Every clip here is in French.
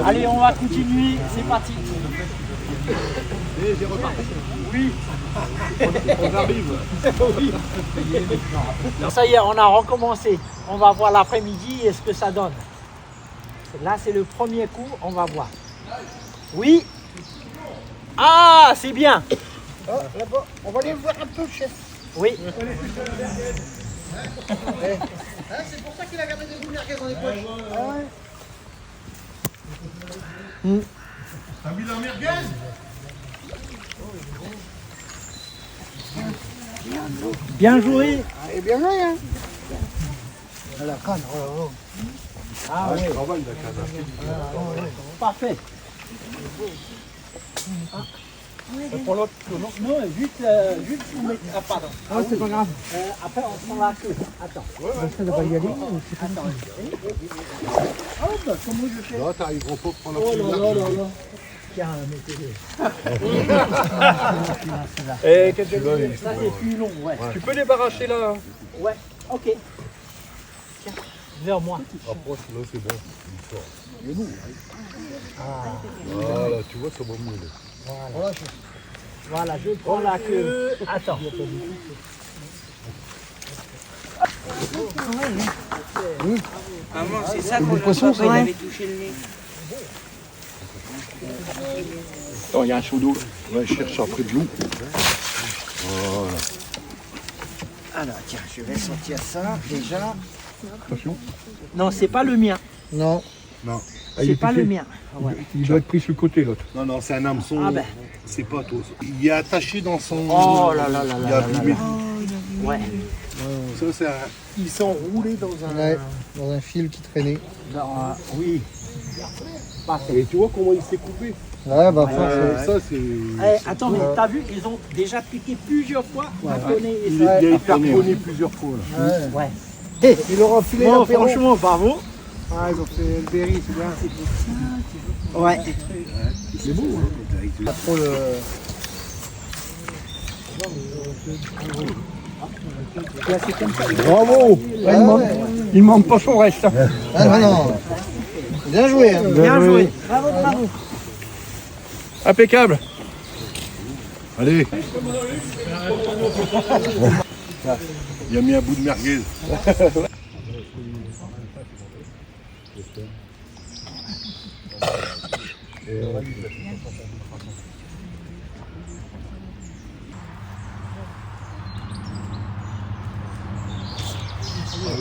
Allez, on va continuer, c'est parti. Oui. On arrive. Oui. Ça y est, on a recommencé. On va voir l'après-midi et ce que ça donne. Là, c'est le premier coup, on va voir. Oui. Ah, c'est bien. Oh, là-bas, on va aller voir un peu, chef. Oui. C'est pour ça qu'il a gardé des boules merguez dans les poches. Ah ouais. T'as mis la merguez? Bien joué. Et bien joué, hein. La canne, oh. Ah oui. Travaille la canne. Parfait. Pour l'autre, non? Non, juste vous mettez. Ah, pardon. Ah, c'est pas grave. Après, on prend la queue. Attends. Ça doit pas y aller. Attends. Oh, bah, comment je fais? Là, t'arriveras pas à prendre la Oh petite là là marche. là là. Tiens, mettez-le. Ça, c'est plus long, ouais. Tu peux débarrasser là. Ouais, ok. Tiens, vers moi. Approche, là, c'est bon. Il sort. Voilà, tu vois, ça va mieux. Là. Voilà, je prends la queue. Attends. Maman, c'est ça qu'on poisson, ça, il avait touché le nez. Attends, il y a un seau d'eau. Ouais, cherche après de l'eau. Voilà. Alors, tiens, je vais sortir ça, déjà. Attention. Non, c'est pas le mien. Non. Non. C'est pas le mien. Ouais. Il doit être pris sur le côté, l'autre. Non, non, c'est un hameçon. Ah ben. C'est pas tout. Il est attaché dans son. Oh là là là Il là a là abîmé. Ouais. Ça, c'est un. Il s'est enroulé dans un. Ouais, dans un fil qui traînait. Oui. Et tu vois comment il s'est coupé. Ouais, bah, Ça, c'est. Eh, attends, mais t'as vu, ils ont déjà piqué plusieurs fois. Tâtonné et Il ça. a été harponné plusieurs fois. Là. Ouais. il leur a filé Bon, l'apéro. franchement, bravo. Ah, ils ont fait le berry, c'est bien. Ouais. C'est beau, hein. Pas trop le... Là, c'est comme ça. Bravo. Il manque pas son reste. Ah non, non. Bien joué, hein. Bien joué. Bravo, bravo. Impeccable. Allez. Il a mis un bout de merguez.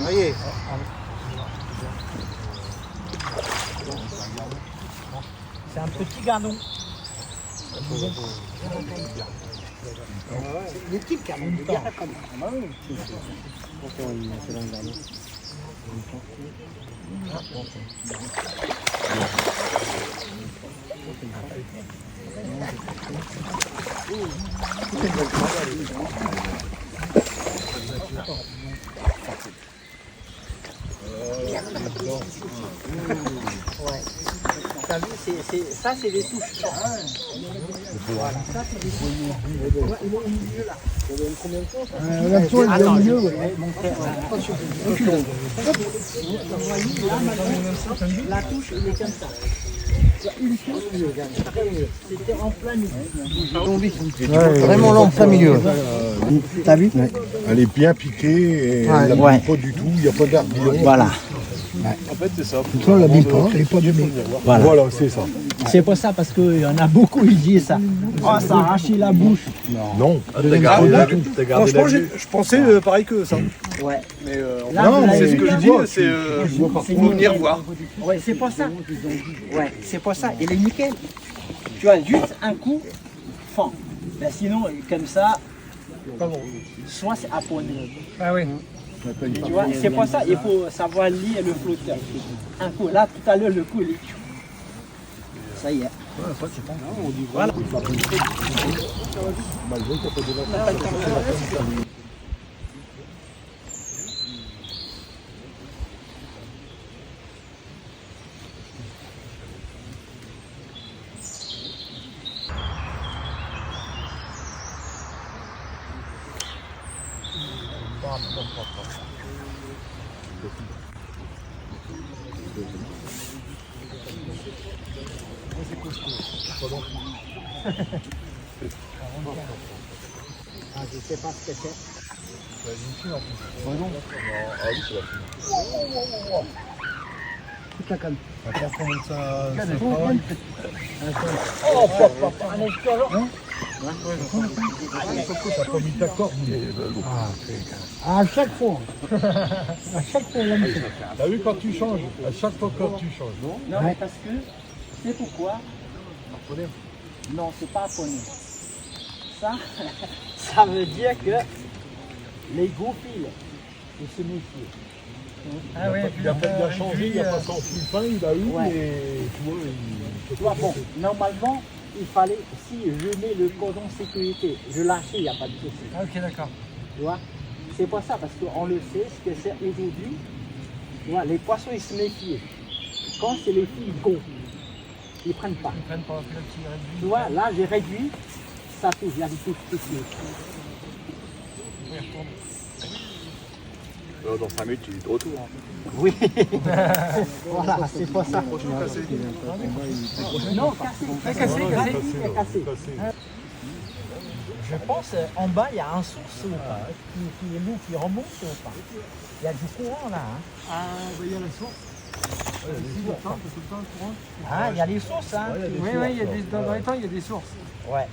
Voyez. C'est un petit ganon. Des petits canons. Des gars comme T'as vu, ça, c'est des touches. Voilà, ça, c'est des touches. Ouais, il est au milieu là. l'hameçon, il est au milieu. Ouais. La touche, il est comme ça. Une touche, c'était en plein milieu. Vraiment là en plein milieu. T'as vu? Elle est bien piquée et elle n'abîme pas du tout. Il n'y a pas d'ardure. Voilà. En fait, c'est ça. Toi, elle l'abîme pas, elle est pas abîmée. Voilà, c'est ça. C'est pour ça, parce qu'il y en a beaucoup, ils disent ça. Oh, ça a arraché la bouche. Non. Franchement, je pensais pareil que ça. Ouais. Mais Là, vous l'avez c'est ce vu, que je là, dis, c'est pour venir voir. Ouais, c'est pour ça. Ouais, c'est pour ça. Il est nickel. Tu vois, juste un coup, fond. Mais sinon, comme ça, soit c'est apponé. Ah oui. Tu vois, c'est pour ça il faut savoir lire le flotteur. Un coup, là, tout à l'heure, le coup, il est... Ça y est. Voilà. Ah, je sais pas ce que c'est. Toute la canne. Attends, comment ça Un escadron. t'as pas mis ta corde, mais... À chaque fois. À chaque fois, on fait. T'as vu quand tu changes? À chaque fois quand tu changes, non? Non, mais parce que, c'est pourquoi? Non, c'est pas poney. Ça, ça veut dire que les gros fils, ils se méfient. Ah oui, Il a changé, il a pas son fil fin, il a eu, Ouais. et tu vois, il... Tu vois, bon, normalement, il fallait, si je mets le cordon sécurité, je lâche, il n'y a pas de souci. Ah, ok, d'accord. Tu vois, c'est pas ça, parce qu'on le sait, ce que c'est aujourd'hui. Tu vois, les poissons, ils se méfient. Quand c'est les filles gros, ils prennent pas. Ils prennent pas le petit réduit. Tu vois, là, j'ai réduit, ça touche, il y a des tout petits. Dans 5 minutes, tu es de retour. Hein. Oui. Voilà, c'est pas ça. Non, cassé. Je pense en bas, il y a un source qui est lourd, qui remonte ou pas. Il y a du courant là. Hein. Ah, il y a la source. Ah, il y a les sources. Hein. Oui, il y a des, dans les temps, il y a des sources. Ouais.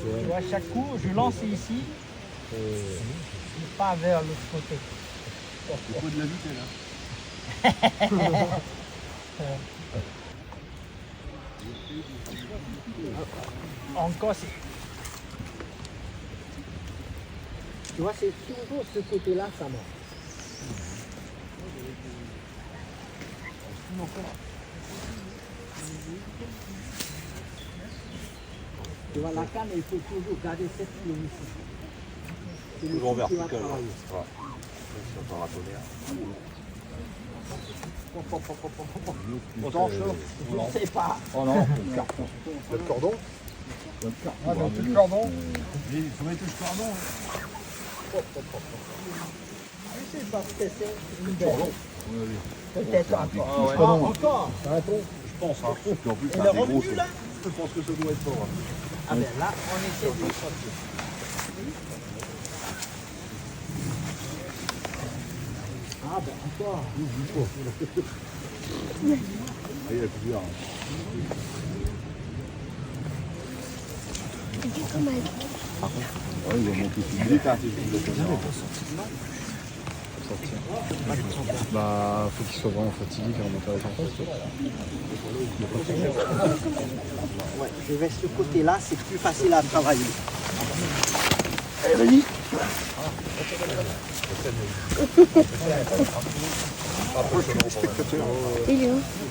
Tu vois, chaque coup, je lance ici, pas vers l'autre côté. Il faut de la vitesse là. Encore, c'est... Tu vois, c'est toujours ce côté-là, ça monte. Tu vois, la canne, il faut toujours garder cette ligne ici. C'est le Toujours fil qui va vertical. travailler. Ouais. Si on t'en ratonner. Autant, Je ne sais pas. Oh non, le cordon. Ah, donc tout le cordon. Il faut mettre le cordon. Je sais pas ce que c'est. Une belle. Peut-être encore. Ah, ouais. Encore. Je pense, hein. Puis en plus, Et c'est le un des gros, revenu, là? je pense que ça doit être fort. Ah ben là, on essaie de le sortir. Ah ben encore. Ah, il a plus bien. Ouais, il va monter plus vite, hein, si je vous le connais. Bah, faut qu'il soit vraiment fatigué quand on monte avec en face. Ouais, je vais ce côté-là, c'est plus facile à travailler.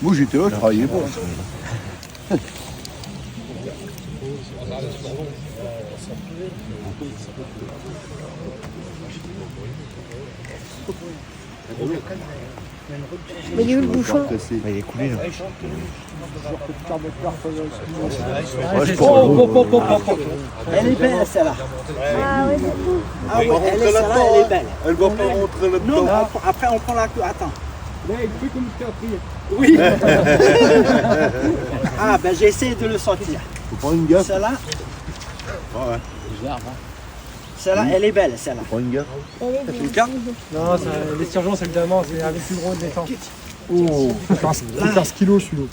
Moi, j'étais là, je travaillais pas. Mais il est où le bouchon? Il est coulé là. Elle est belle celle-là. Ah oui, c'est cool. Ah oui, elle est celle-là, elle est belle. Elle va pas rentrer là-dedans. Non, après on prend la queue. Attends. Là, il fait comme tu as pris. Oui. Ah ben j'essaie de le sortir. Faut prendre une gaffe. Celle-là, Ouais. celle-là, elle est belle celle-là. Prends une gaffe. Elle est bien. Non, l'esturgeon, évidemment, c'est avec plus gros de défense. Oh, 15 kilos celui-là.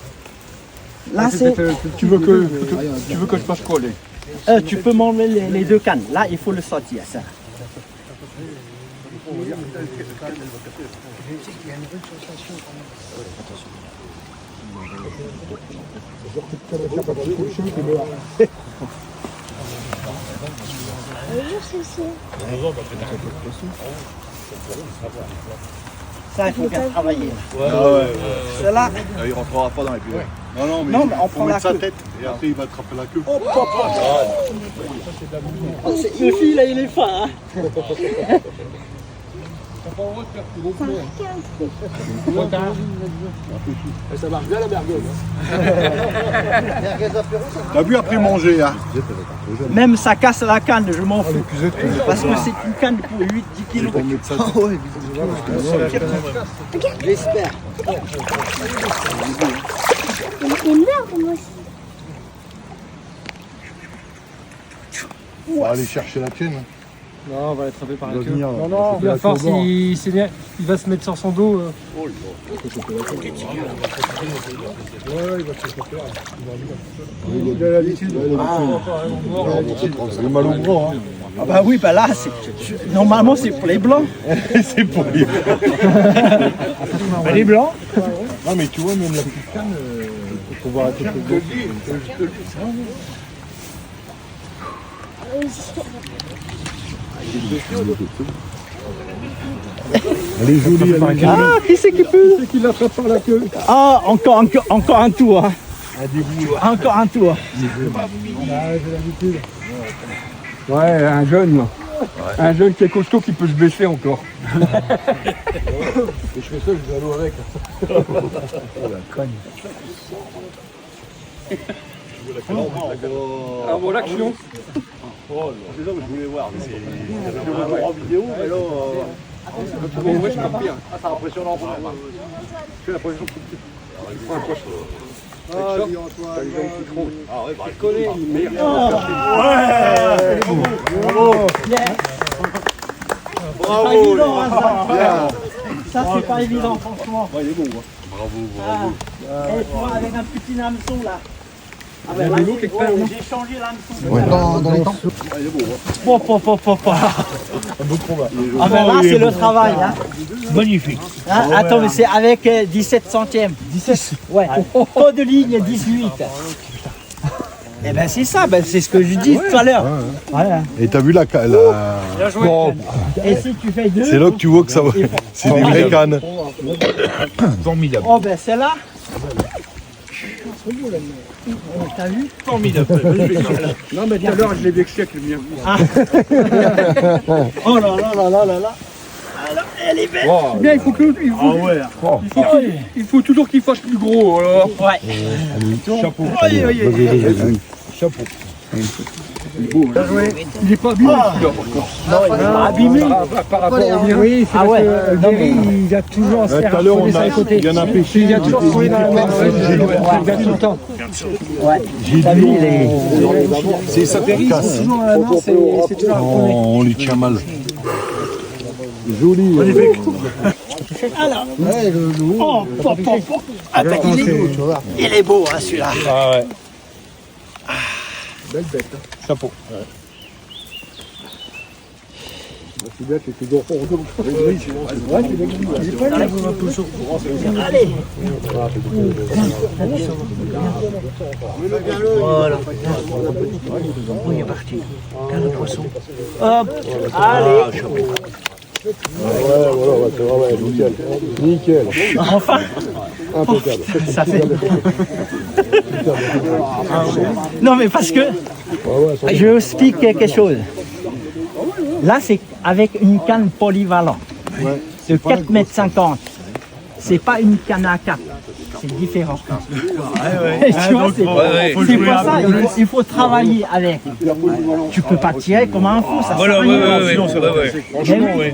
Là c'est. Tu veux que je fasse quoi Tu peux m'enlever les deux cannes. Là il faut le sortir ça. Ça, il faut bien travailler. Celle-là, Il rentrera pas dans les pieds. Non, non, mais, Non, mais on faut prend la mettre sa queue. tête et après il va attraper la queue. le fil là, il est fin. Hein. Ça marche bien la merguez. T'as vu après manger, hein? Même ça casse la canne, je m'en fous. Parce que c'est une canne pour 8-10 kilos. J'espère. Il est énorme aussi. On va aller chercher la tienne. Non, on va l'attraper par la queue. Non, non, Il va force, il va se mettre sur son dos. Il a l'habitude. Il a mal au bras. Hein. Ah bah oui, bah là, normalement c'est pour les blancs. C'est pour lui. Les blancs. Non, mais tu vois, même la petite canne, faut voir la tête de Elle est jolie, elle est jolie. Ah, qui c'est qui peut? Qui l'attrape par la queue. Ah, encore un tour. Hein. Encore un tour. Ouais, un jeune. Ouais. Un jeune qui est costaud qui peut se baisser encore. Et je fais ça, je vais à l'eau avec. Ah bon, l'action. C'est ça que je voulais voir. C'est en vidéo, mais là. Bon, ouais, je peux pire. C'est impressionnant. J'ai l'impression que Ah, Antoine. Ah ouais, bah, il connaît. Bravo. C'est pas évident, hein, ça. Ça, c'est pas évident, franchement. Ouais, il est bon. Bravo. Et toi, avec un petit hameçon là. Ah ben là, j'ai changé l'hameçon. Ouais, dans les temps. Il est beau. Ah ben là, c'est le travail. Hein. Magnifique. Hein, attends, mais c'est avec 17 centièmes. 17. Ouais. Pas de ligne 18. Eh ben c'est ça, ben, c'est ce que je dis tout à l'heure. Voilà. Et t'as vu la. Bon, Et si tu fais deux. c'est là que tu vois que ça va. C'est des vraies cannes. Formidable. Oh ben celle-là. T'as vu? Formidable. Non, mais tout à l'heure, je l'ai vexé avec le mien. Ah. Oh là là là là là là. Alors, elle est belle. Wow. Bien, il faut toujours qu'il fasse plus gros. Alors. Ouais. Chapeau. Chapeau. Il n'est pas abîmé. Non, il est pas abîmé. Par rapport au mien. Oui, c'est Ah parce ouais. que Non, Derry, il y a toujours un Tout à cerf l'heure, sur il y en a pêché. Il y a toujours trouvé dans la même zone. Il gagne tout le temps. Ouais. T'as vu, il est... C'est ça qui casse. Toujours à la main, c'est toujours un premier. On lui tient mal. Joli. Alors. Oh, pop. Attends, il est beau, hein, celui-là. Ah ouais. Belle bête. Chapeau. C'est bien que tu dors pour deux. Allez. Voilà. Oui, il est parti. Quel poisson. Hop. Allez. Ouais, c'est vrai, nickel. Nickel. Enfin. Impeccable. Ça fait. Non, mais parce que je vous explique quelque chose. Là, c'est avec une canne polyvalente de 4,50 m. C'est pas une canne à 4. C'est différent. Tu vois, c'est pour ça il faut travailler avec. Tu peux pas tirer comme un fou, ça sert à rien. Franchement, oui.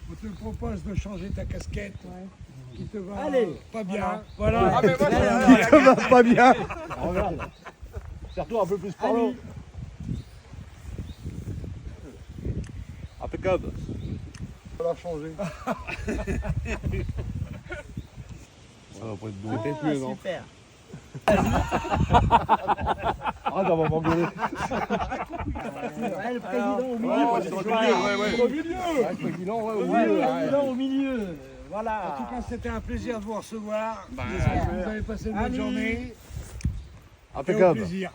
On te propose de changer ta casquette. Qui te va pas bien. Voilà. Qui te va pas bien. Serre-toi un peu plus par là. Impeccable. On va la changer. Ça va pas être beau. Super. Ah, ça va m'engueuler. Le président au milieu. Le président Au milieu. Voilà. En tout cas, c'était un plaisir de vous recevoir. J'espère que vous avez passé une bonne journée. Et au Impeccable. plaisir.